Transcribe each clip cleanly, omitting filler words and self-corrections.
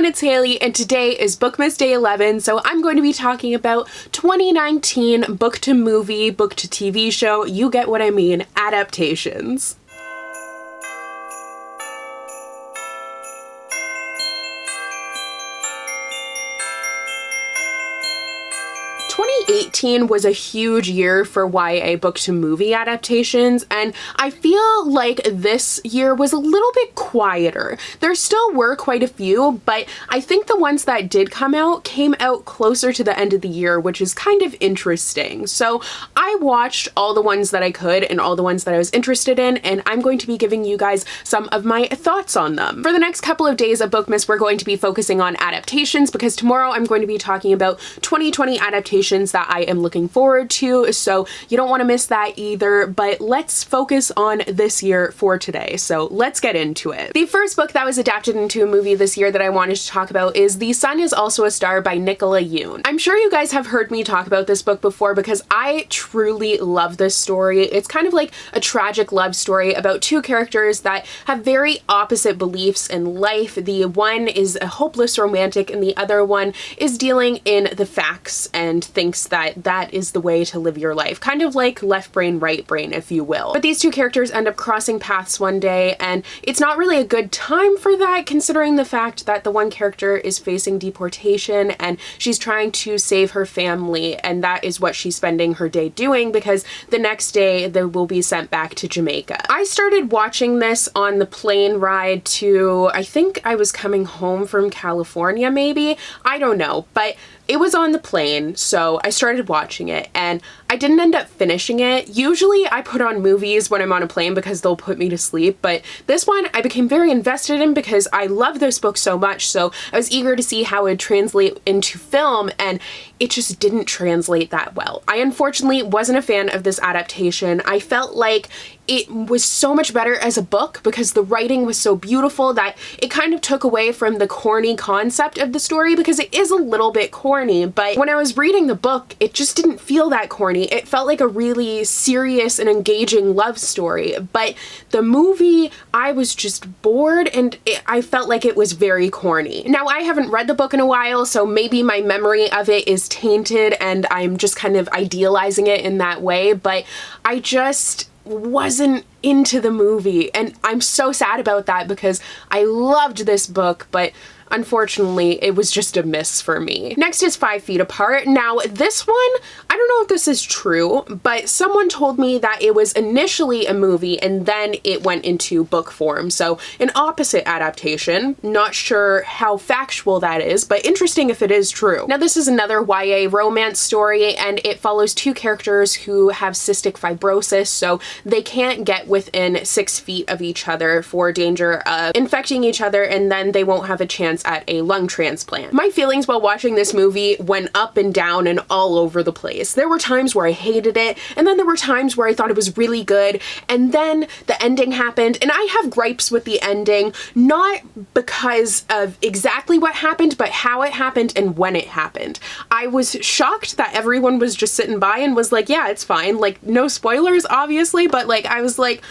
it's Hailey, and today is Bookmas Day 11, so I'm going to be talking about 2019 book to movie, book to TV show, you get what I mean, adaptations. 2018 was a huge year for YA book to movie adaptations, and I feel like this year was a little bit quieter. There still were quite a few, but I think the ones that did come out came out closer to the end of the year, which is kind of interesting. So I watched all the ones that I could and all the ones that I was interested in, and I'm going to be giving you guys some of my thoughts on them. For the next couple of days of Bookmas, we're going to be focusing on adaptations because tomorrow I'm going to be talking about 2020 adaptations that I am looking forward to, so you don't want to miss that either, but let's focus on this year for today, so let's get into it. The first book that was adapted into a movie this year that I wanted to talk about is The Sun Is Also a Star by Nicola Yoon. I'm sure you guys have heard me talk about this book before because I truly love this story. It's kind of like a tragic love story about two characters that have very opposite beliefs in life. The one is a hopeless romantic and the other one is dealing in the facts and thinks that that is the way to live your life. Kind of like left brain, right brain, if you will. But these two characters end up crossing paths one day, and it's not really a good time for that, considering the fact that the one character is facing deportation and she's trying to save her family, and that is what she's spending her day doing because the next day they will be sent back to Jamaica. I started watching this on the plane ride to, I think I was coming home from California maybe? I don't know, but it was on the plane, so I started watching it, and I didn't end up finishing it. Usually I put on movies when I'm on a plane because they'll put me to sleep, but this one I became very invested in because I love this book so much, so I was eager to see how it would translate into film, and it just didn't translate that well. I unfortunately wasn't a fan of this adaptation. I felt like it was so much better as a book because the writing was so beautiful that it kind of took away from the corny concept of the story because it is a little bit corny, but when I was reading the book, it just didn't feel that corny. It felt like a really serious and engaging love story, but the movie, I was just bored and I felt like it was very corny. Now, I haven't read the book in a while, so maybe my memory of it is tainted and I'm just kind of idealizing it in that way, but I just wasn't into the movie, and I'm so sad about that because I loved this book, but unfortunately, it was just a miss for me. Next is 5 Feet Apart. Now, this one, I don't know if this is true, but someone told me that it was initially a movie and then it went into book form. So an opposite adaptation. Not sure how factual that is, but interesting if it is true. Now, this is another YA romance story, and it follows two characters who have cystic fibrosis, so they can't get within 6 feet of each other for danger of infecting each other, and then they won't have a chance at a lung transplant. My feelings while watching this movie went up and down and all over the place. There were times where I hated it, and then there were times where I thought it was really good, and then the ending happened, and I have gripes with the ending, not because of exactly what happened, but how it happened and when it happened. I was shocked that everyone was just sitting by and was like, yeah, it's fine. Like, no spoilers, obviously, but like, I was like,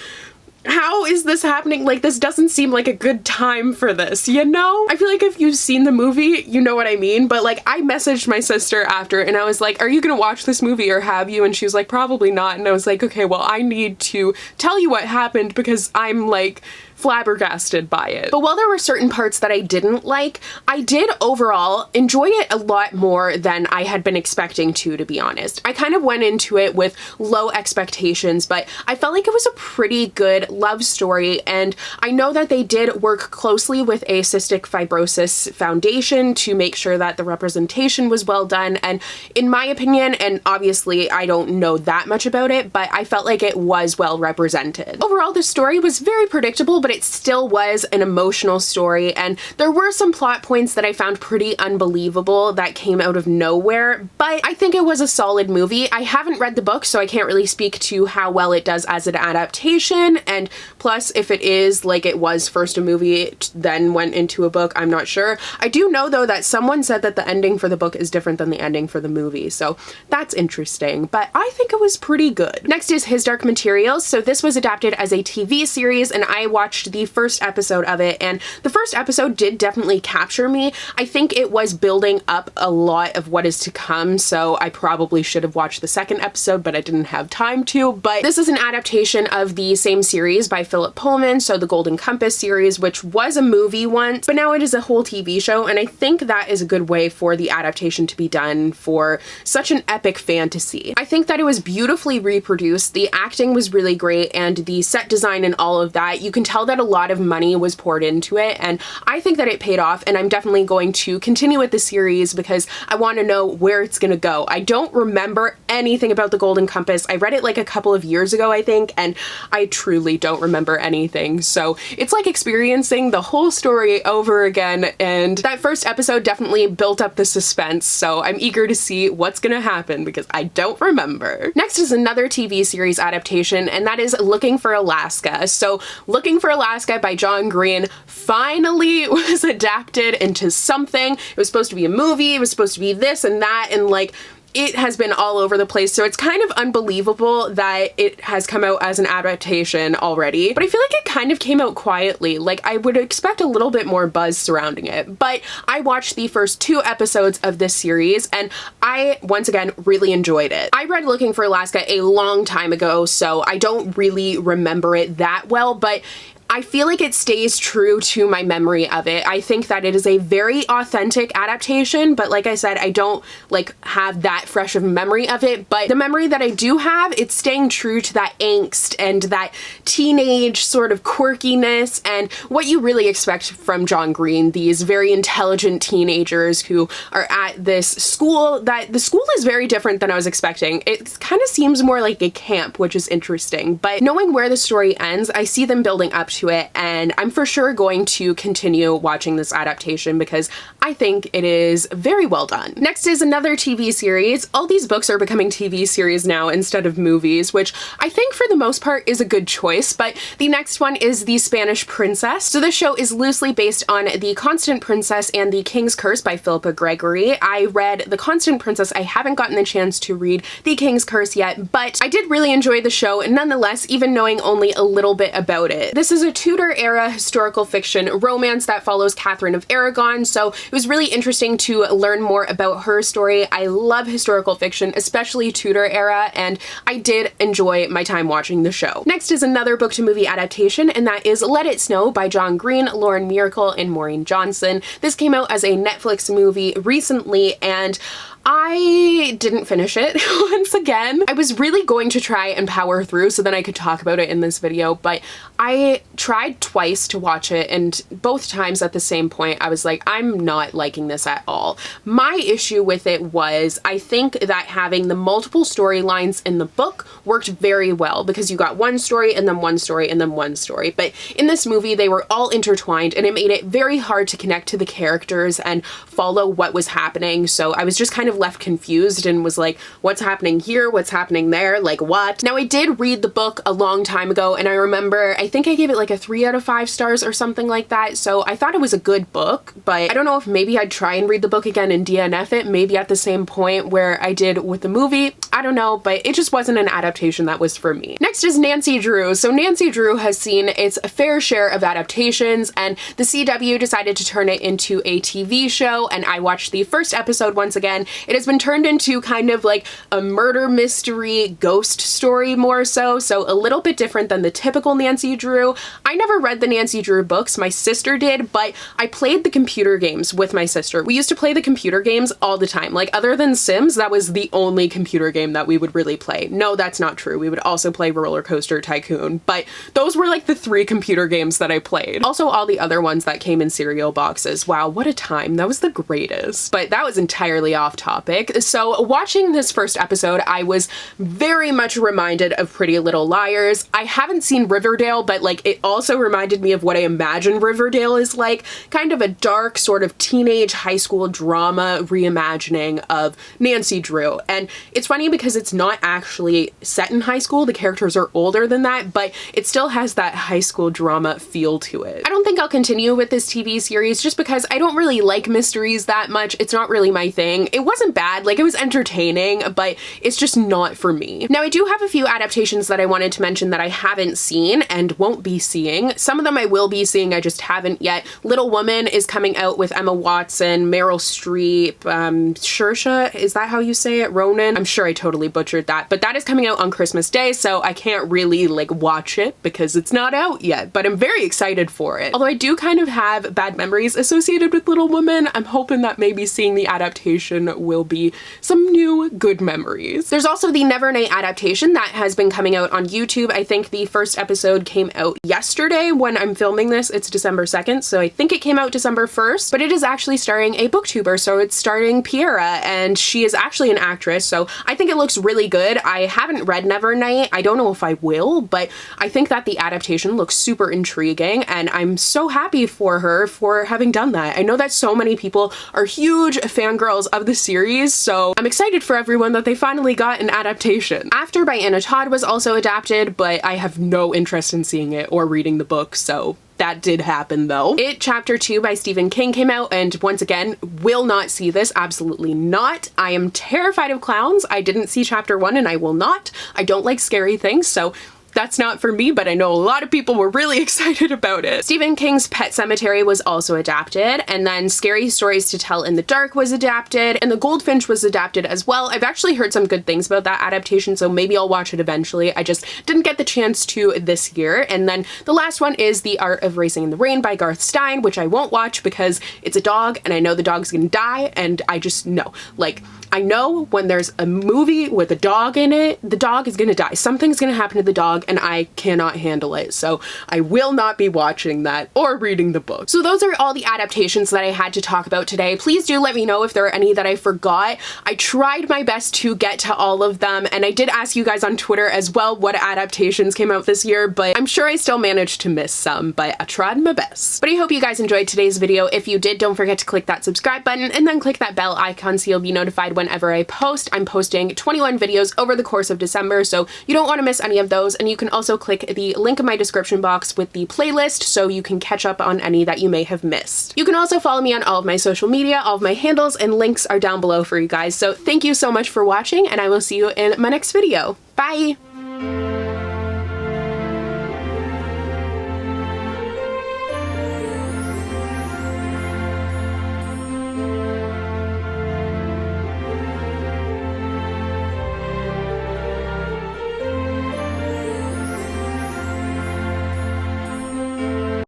how is this happening? Like, this doesn't seem like a good time for this, you know? I feel like if you've seen the movie, you know what I mean, but like, I messaged my sister after and I was like, are you gonna watch this movie or have you? And she was like, probably not. And I was like, okay, well, I need to tell you what happened because I'm like flabbergasted by it. But while there were certain parts that I didn't like, I did overall enjoy it a lot more than I had been expecting to be honest. I kind of went into it with low expectations, but I felt like it was a pretty good love story, and I know that they did work closely with a cystic fibrosis foundation to make sure that the representation was well done, and in my opinion, and obviously I don't know that much about it, but I felt like it was well represented. Overall, the story was very predictable, but it still was an emotional story, and there were some plot points that I found pretty unbelievable that came out of nowhere, but I think it was a solid movie. I haven't read the book, so I can't really speak to how well it does as an adaptation, and plus, if it is like it was first a movie, then went into a book, I'm not sure. I do know, though, that someone said that the ending for the book is different than the ending for the movie, so that's interesting, but I think it was pretty good. Next is His Dark Materials. So this was adapted as a TV series, and I watched watched the first episode of it, and the first episode did definitely capture me. I think it was building up a lot of what is to come, so I probably should have watched the second episode, but I didn't have time to. But this is an adaptation of the same series by Philip Pullman, so the Golden Compass series, which was a movie once, but now it is a whole TV show, and I think that is a good way for the adaptation to be done for such an epic fantasy. I think that it was beautifully reproduced, the acting was really great, and the set design and all of that. You can tell that a lot of money was poured into it, and I think that it paid off, and I'm definitely going to continue with the series because I want to know where it's gonna go. I don't remember anything about the Golden Compass. I read it like a couple of years ago, I think, and I truly don't remember anything. So it's like experiencing the whole story over again, and that first episode definitely built up the suspense, so I'm eager to see what's gonna happen because I don't remember. Next is another TV series adaptation, and that is Looking for Alaska. So Looking for Alaska by John Green finally was adapted into something. It was supposed to be a movie, it was supposed to be this and that, and like, it has been all over the place, so it's kind of unbelievable that it has come out as an adaptation already. But I feel like it kind of came out quietly. Like, I would expect a little bit more buzz surrounding it. But I watched the first 2 episodes of this series, and I, once again, really enjoyed it. I read Looking for Alaska a long time ago, so I don't really remember it that well, but I feel like it stays true to my memory of it. I think that it is a very authentic adaptation, but like I said, I don't like have that fresh of a memory of it, but the memory that I do have, it's staying true to that angst and that teenage sort of quirkiness and what you really expect from John Green, these very intelligent teenagers who are at this school that the school is very different than I was expecting. It kind of seems more like a camp, which is interesting, but knowing where the story ends, I see them building up to it, and I'm for sure going to continue watching this adaptation because I think it is very well done. Next is another TV series. All these books are becoming TV series now instead of movies, which I think for the most part is a good choice, but the next one is The Spanish Princess. So this show is loosely based on The Constant Princess and The King's Curse by Philippa Gregory. I read The Constant Princess. I haven't gotten the chance to read The King's Curse yet, but I did really enjoy the show nonetheless, even knowing only a little bit about it. This is a Tudor-era historical fiction romance that follows Catherine of Aragon, so it was really interesting to learn more about her story. I love historical fiction, especially Tudor era, and I did enjoy my time watching the show. Next is another book-to-movie adaptation, and that is Let It Snow by John Green, Lauren Miracle, and Maureen Johnson. This came out as a Netflix movie recently, and I didn't finish it once again. I was really going to try and power through so then I could talk about it in this video, but I tried twice to watch it, and both times at the same point I was like, I'm not liking this at all. My issue with it was I think that having the multiple storylines in the book worked very well because you got one story and then one story and then one story, but in this movie they were all intertwined and it made it very hard to connect to the characters and follow what was happening, so I was just kind of left confused and was like, what's happening here? What's happening there? Like what? Now I did read the book a long time ago, and I remember I think I gave it like a 3 out of 5 stars or something like that, so I thought it was a good book, but I don't know if maybe I'd try and read the book again and DNF it, maybe at the same point where I did with the movie. I don't know, but it just wasn't an adaptation that was for me. Next is Nancy Drew. So Nancy Drew has seen its fair share of adaptations, and the CW decided to turn it into a TV show, and I watched the first episode once again. It has been turned into kind of like a murder mystery ghost story more so a little bit different than the typical Nancy Drew. I never read the Nancy Drew books, my sister did, but I played the computer games with my sister. We used to play the computer games all the time. Like other than Sims, that was the only computer game that we would really play. No, that's not true. We would also play Roller Coaster Tycoon, but those were like the 3 computer games that I played. Also all the other ones that came in cereal boxes. Wow, what a time. That was the greatest. But that was entirely off topic. So watching this first episode, I was very much reminded of Pretty Little Liars. I haven't seen Riverdale, but like it also reminded me of what I imagine Riverdale is like, kind of a dark sort of teenage high school drama reimagining of Nancy Drew. And it's funny because it's not actually set in high school. The characters are older than that, but it still has that high school drama feel to it. I don't think I'll continue with this TV series just because I don't really like mysteries that much. It's not really my thing. It wasn't bad, like it was entertaining, but it's just not for me. Now I do have a few adaptations that I wanted to mention that I haven't seen and won't be seeing seeing. Some of them I will be seeing, I just haven't yet. Little Woman is coming out with Emma Watson, Meryl Streep, Saoirse, is that how you say it? Ronan? I'm sure I totally butchered that, but that is coming out on Christmas Day, so I can't really like watch it because it's not out yet, but I'm very excited for it. Although I do kind of have bad memories associated with Little Woman, I'm hoping that maybe seeing the adaptation will be some new good memories. There's also the Nevernight adaptation that has been coming out on YouTube. I think the first episode came out yesterday when I'm filming this. It's December 2nd, so I think it came out December 1st, but it is actually starring a booktuber, so it's starring Piera, and she is actually an actress, so I think it looks really good. I haven't read Nevernight. I don't know if I will, but I think that the adaptation looks super intriguing, and I'm so happy for her for having done that. I know that so many people are huge fangirls of the series, so I'm excited for everyone that they finally got an adaptation. After by Anna Todd was also adapted, but I have no interest in seeing it or reading the book, so that did happen though. It Chapter 2 by Stephen King came out, and once again, will not see this, absolutely not. I am terrified of clowns. I didn't see Chapter 1 and I will not. I don't like scary things, so that's not for me, but I know a lot of people were really excited about it. Stephen King's Pet Sematary was also adapted, and then Scary Stories to Tell in the Dark was adapted, and The Goldfinch was adapted as well. I've actually heard some good things about that adaptation, so maybe I'll watch it eventually. I just didn't get the chance to this year. And then the last one is The Art of Racing in the Rain by Garth Stein, which I won't watch because it's a dog, and I know the dog's gonna die, and I just know. Like, I know when there's a movie with a dog in it, the dog is gonna die. Something's gonna happen to the dog, and I cannot handle it. So I will not be watching that or reading the book. So those are all the adaptations that I had to talk about today. Please do let me know if there are any that I forgot. I tried my best to get to all of them, and I did ask you guys on Twitter as well what adaptations came out this year, but I'm sure I still managed to miss some, but I tried my best. But I hope you guys enjoyed today's video. If you did, don't forget to click that subscribe button and then click that bell icon so you'll be notified whenever I post. I'm posting 21 videos over the course of December, so you don't want to miss any of those, and you can also click the link in my description box with the playlist so you can catch up on any that you may have missed. You can also follow me on all of my social media. All of my handles and links are down below for you guys, so thank you so much for watching, and I will see you in my next video. Bye!